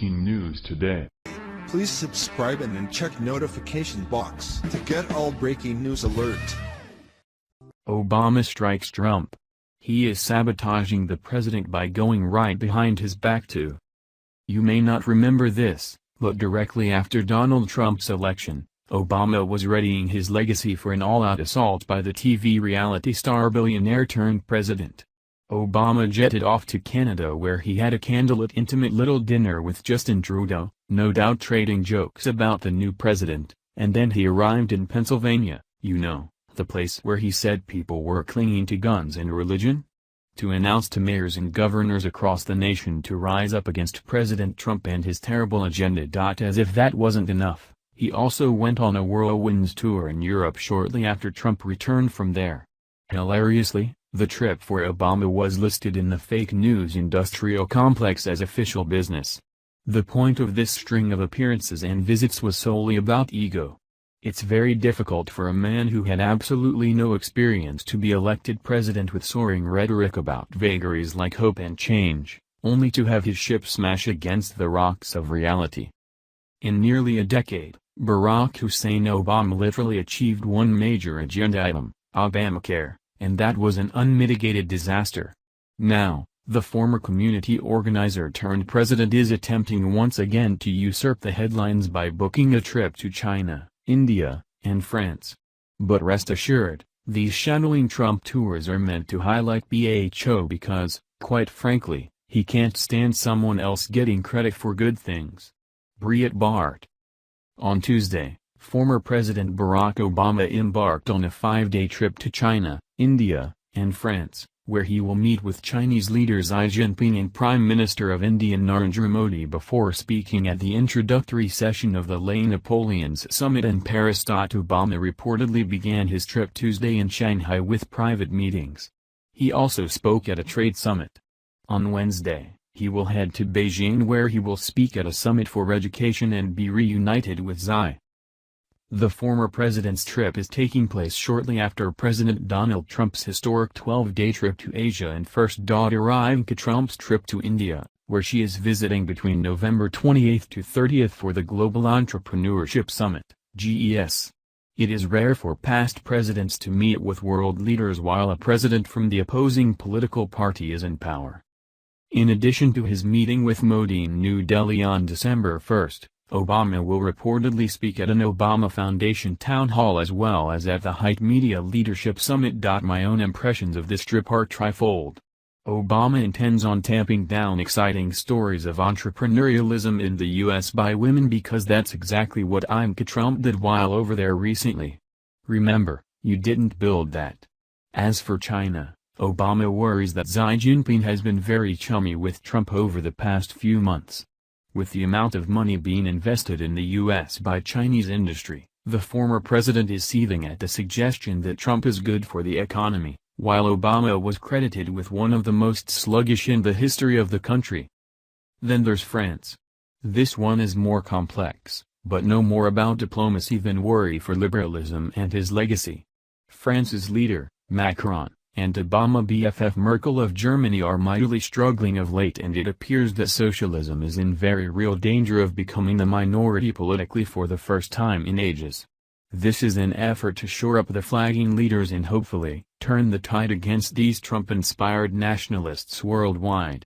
breaking news today. Please subscribe and then check notification box to get all breaking news alert. Obama strikes Trump. He is sabotaging the president by going right behind his back too. You may not remember this, but directly after Donald Trump's election, Obama was readying his legacy for an all-out assault by the TV reality star billionaire turned president. Obama jetted off to Canada where he had a candlelit intimate little dinner with Justin Trudeau, no doubt trading jokes about the new president, and then he arrived in Pennsylvania, you know, the place where he said people were clinging to guns and religion, to announce to mayors and governors across the nation to rise up against President Trump and his terrible agenda. As if that wasn't enough, he also went on a whirlwind tour in Europe shortly after Trump returned from there. Hilariously, the trip for Obama was listed in the fake news industrial complex as official business. The point of this string of appearances and visits was solely about ego. It's very difficult for a man who had absolutely no experience to be elected president with soaring rhetoric about vagaries like hope and change, only to have his ship smash against the rocks of reality. In nearly a decade, Barack Hussein Obama literally achieved one major agenda item, Obamacare, and that was an unmitigated disaster. Now, the former community organizer turned president is attempting once again to usurp the headlines by booking a trip to China, India, and France. But rest assured, these shadowing Trump tours are meant to highlight BHO because, quite frankly, he can't stand someone else getting credit for good things. Breitbart. On Tuesday, former President Barack Obama embarked on a 5-day trip to China, India, and France, where he will meet with Chinese leaders Xi Jinping and Prime Minister of India Narendra Modi before speaking at the introductory session of the Les Napoleons Summit in Paris. Obama reportedly began his trip Tuesday in Shanghai with private meetings. He also spoke at a trade summit. On Wednesday, he will head to Beijing where he will speak at a summit for education and be reunited with Xi. The former president's trip is taking place shortly after President Donald Trump's historic 12-day trip to Asia and first daughter Ivanka Trump's trip to India, where she is visiting between November 28 to 30 for the Global Entrepreneurship Summit, GES. It is rare for past presidents to meet with world leaders while a president from the opposing political party is in power. In addition to his meeting with Modi in New Delhi on December 1, Obama will reportedly speak at an Obama Foundation town hall as well as at the Height Media Leadership Summit. My own impressions of this trip are threefold. Obama intends on tamping down exciting stories of entrepreneurialism in the U.S. by women because that's exactly what Ivanka Trump did while over there recently. Remember, you didn't build that. As for China, Obama worries that Xi Jinping has been very chummy with Trump over the past few months. With the amount of money being invested in the U.S. by Chinese industry, the former president is seething at the suggestion that Trump is good for the economy, while Obama was credited with one of the most sluggish in the history of the country. Then there's France. This one is more complex, but no more about diplomacy than worry for liberalism and his legacy. France's leader, Macron, and Obama BFF Merkel of Germany are mightily struggling of late, and it appears that socialism is in very real danger of becoming the minority politically for the first time in ages. This is an effort to shore up the flagging leaders and hopefully turn the tide against these Trump-inspired nationalists worldwide.